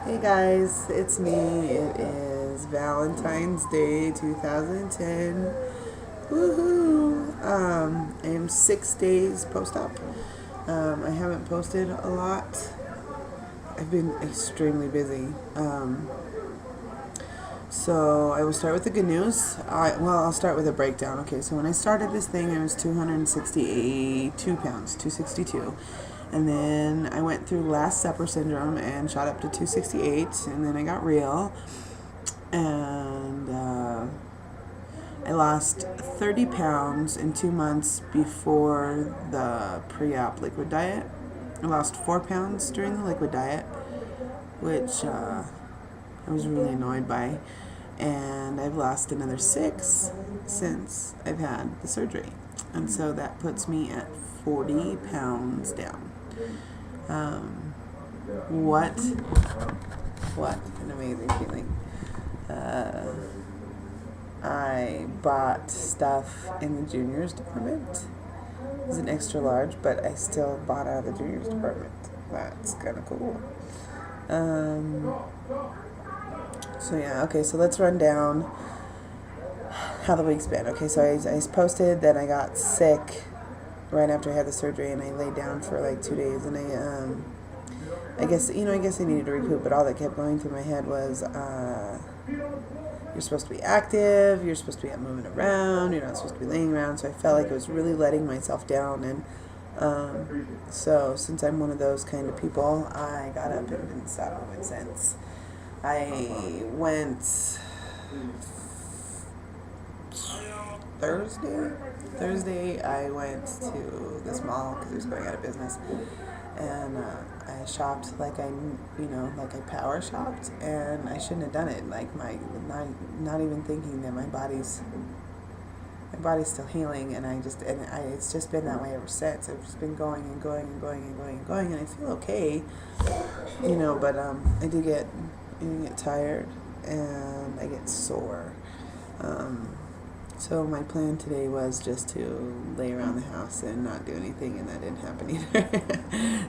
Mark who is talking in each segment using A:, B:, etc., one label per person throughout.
A: Hey guys, it's me. It is Valentine's Day 2010. Woohoo! I am 6 days post-op. I haven't posted a lot. I've been extremely busy. So I will start with the good news. I'll start with a breakdown. Okay, so when I started this thing, I was 262 pounds, 262. And then I went through Last Supper syndrome and shot up to 268. And then I got real. And I lost 30 pounds in 2 months before the pre-op liquid diet. I lost 4 pounds during the liquid diet, which I was really annoyed by. And I've lost another 6 since I've had the surgery. And so that puts me at 40 pounds down. What an amazing feeling. I bought stuff in the juniors department. It was an extra large, but I still bought out of the juniors department. That's kind of cool. So yeah, okay, so let's run down how the week's been. Okay, so I posted that I got sick right after I had the surgery, and I laid down for like 2 days, and I guess I needed to recoup, but all that kept going through my head was, you're supposed to be active, you're supposed to be out moving around, you're not supposed to be laying around, so I felt like I was really letting myself down, and so since I'm one of those kind of people, I got up and didn't stop moving since. I went Thursday I went to this mall because it was going out of business, and I shopped like I power shopped, and I shouldn't have done it. Like not even thinking that my body's still healing, and it's just been that way ever since. I've just been going and going and going and going and going, and I feel okay, but I do get tired and I get sore. So my plan today was just to lay around the house and not do anything, and that didn't happen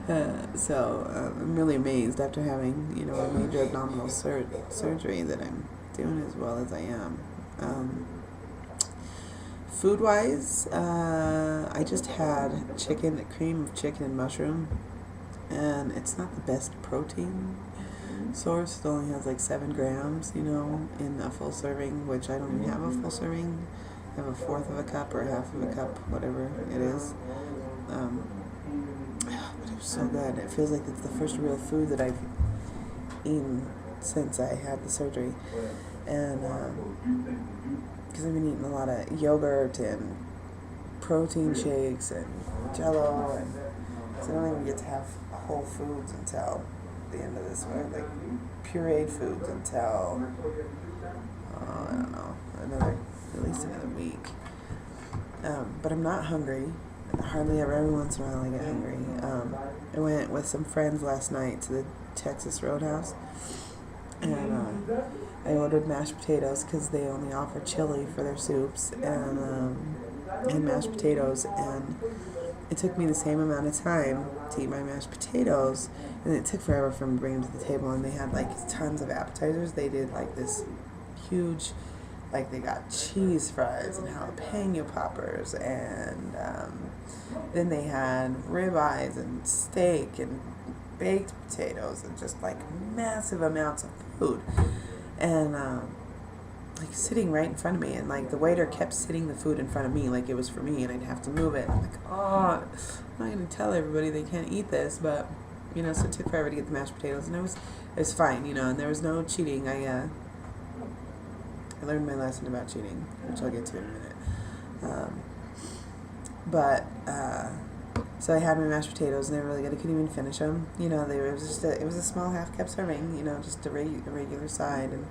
A: either. So I'm really amazed after having a major abdominal surgery that I'm doing as well as I am. Food-wise, I just had cream of chicken and mushroom, and it's not the best protein source. It only has like 7 grams, in a full serving, which I don't even have a full serving. I have a fourth of a cup or half of a cup, whatever it is. But it was so good. It feels like it's the first real food that I've eaten since I had the surgery. And because I've been eating a lot of yogurt and protein shakes and Jello, and so I don't even get to have whole foods until the end of this week, like pureed foods until I don't know, at least another week. But I'm not hungry. Hardly ever. Every once in a while I get hungry. I went with some friends last night to the Texas Roadhouse, and I ordered mashed potatoes because they only offer chili for their soups, and mashed potatoes, and it took me the same amount of time to eat my mashed potatoes, and it took forever for them to bring them to the table, and they had like tons of appetizers. They did like this huge, like they got cheese fries and jalapeno poppers, and then they had ribeyes and steak and baked potatoes and just like massive amounts of food, and like sitting right in front of me, and like the waiter kept sitting the food in front of me like it was for me, and I'd have to move it. I'm like, I'm not gonna tell everybody they can't eat this, but so it took forever to get the mashed potatoes, and it was fine, and there was no cheating. I learned my lesson about cheating, which I'll get to in a minute. So I had my mashed potatoes, and they were really good. I couldn't even finish them. It was a small half cup serving, just a regular side, and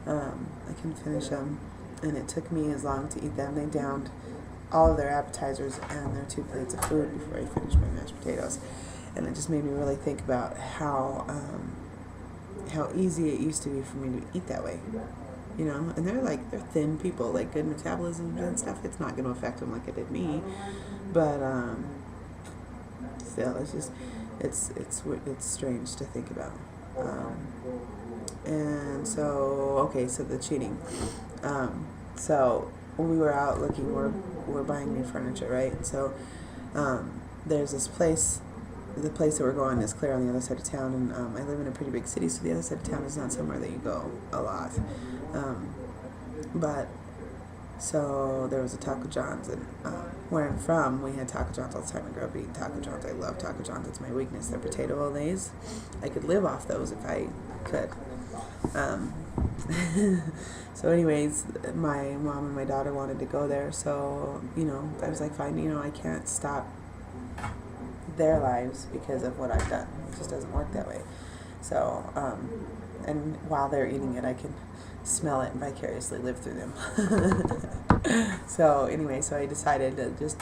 A: I couldn't finish them, and it took me as long to eat them. They downed all of their appetizers and their 2 plates of food before I finished my mashed potatoes, and it just made me really think about how easy it used to be for me to eat that way. And they're thin people, like good metabolism and stuff. It's not going to affect them like it did me, but still, it's strange to think about. And so, okay, so the cheating. So we were out looking, we're buying new furniture, right? And so there's this place. The place that we're going is clear on the other side of town, and I live in a pretty big city, so the other side of town is not somewhere that you go a lot. But so there was a Taco John's, and where I'm from, we had Taco John's all the time. I grew up eating Taco John's. I love Taco John's. It's my weakness. They're potato olays. I could live off those if I could. So anyways, my mom and my daughter wanted to go there, so, I was like, fine, I can't stop their lives because of what I've done. It just doesn't work that way. So, and while they're eating it, I can smell it and vicariously live through them. So anyway, so I decided to just,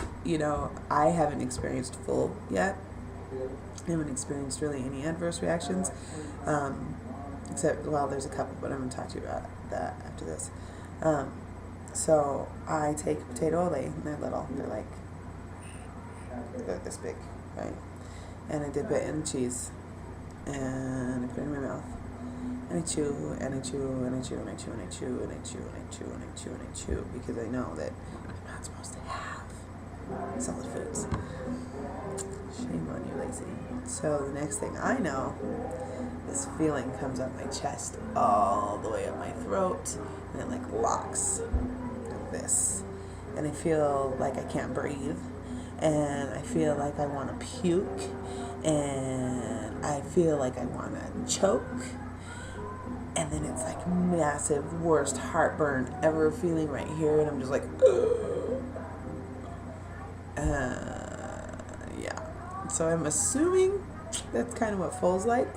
A: I haven't experienced full yet. I haven't experienced really any adverse reactions. Except, well, there's a couple, but I'm going to talk to you about that after this. So I take potato olay, and they're little. They're this big, right? And I dip it in cheese, and I put it in my mouth. And I chew, and I chew, and I chew, and I chew, and I chew, and I chew, and I chew, and I chew, and I chew, because I know that I'm not supposed to have solid foods. Shame on you, lazy. So the next thing I know, this feeling comes up my chest all the way up my throat, and it locks like this. And I feel like I can't breathe, and I feel like I want to puke, and I feel like I want to choke. And then it's like massive, worst heartburn ever feeling right here, and I'm just like, yeah. So I'm assuming that's kind of what full's like.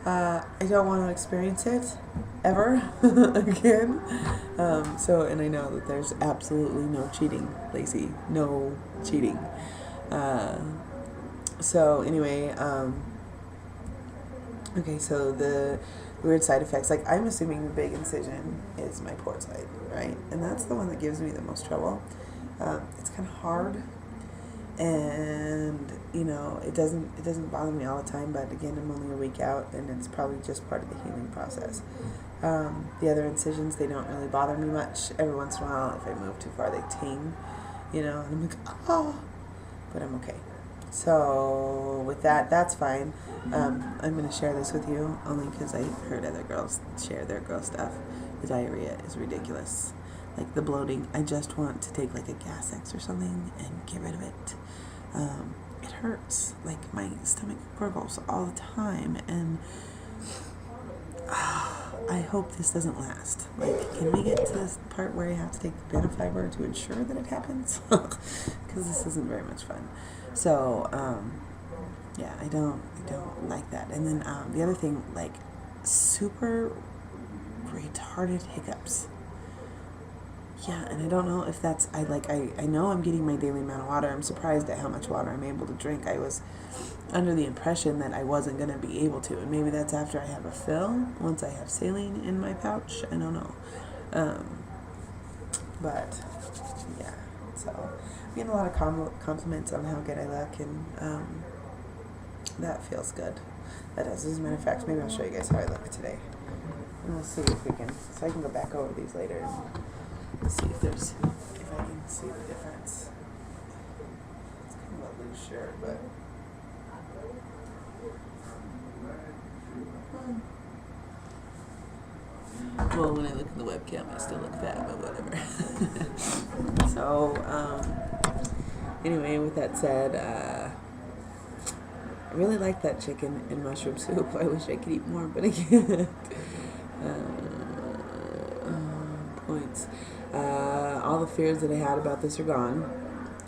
A: I don't want to experience it ever again. And I know that there's absolutely no cheating, Lacey. No cheating. So anyway, okay, so the weird side effects, I'm assuming the big incision is my port side, right? And that's the one that gives me the most trouble. It's kind of hard, and it doesn't bother me all the time, but again, I'm only a week out, and it's probably just part of the healing process. The other incisions, they don't really bother me much. Every once in a while, if I move too far, they ting, and I'm like, oh, but I'm okay. So with that, that's fine. I'm going to share this with you only because I heard other girls share their girl stuff. The diarrhea is ridiculous. The bloating, I just want to take a Gas-X or something and get rid of it. It hurts. My stomach gurgles all the time, and I hope this doesn't last. Can we get to this part where I have to take the Benefiber to ensure that it happens? Because this isn't very much fun. So, yeah, I don't like that. And then the other thing, super retarded hiccups. Yeah, and I don't know if that's, I know I'm getting my daily amount of water. I'm surprised at how much water I'm able to drink. I was under the impression that I wasn't going to be able to, and maybe that's after I have a fill, once I have saline in my pouch. I don't know. But, yeah, so I'm getting a lot of compliments on how good I look, and that feels good. That does. As a matter of fact, maybe I'll show you guys how I look today. And we'll see if we can, so I can go back over these later and see if I can see the difference. It's kind of a loose shirt, but well, when I look in the webcam, I still look fat, but whatever. So, anyway, with that said, I really like that chicken and mushroom soup. I wish I could eat more, but I can't. Points. All the fears that I had about this are gone.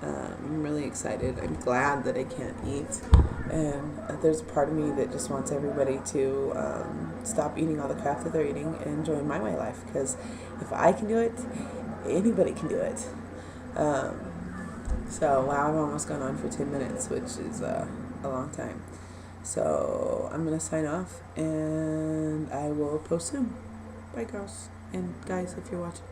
A: I'm really excited. I'm glad that I can't eat. And there's a part of me that just wants everybody to stop eating all the crap that they're eating and join my way of life. Because if I can do it, anybody can do it. So, wow, I've almost gone on for 10 minutes, which is a long time. So, I'm going to sign off, and I will post soon. Bye, girls. And guys, if you're watching.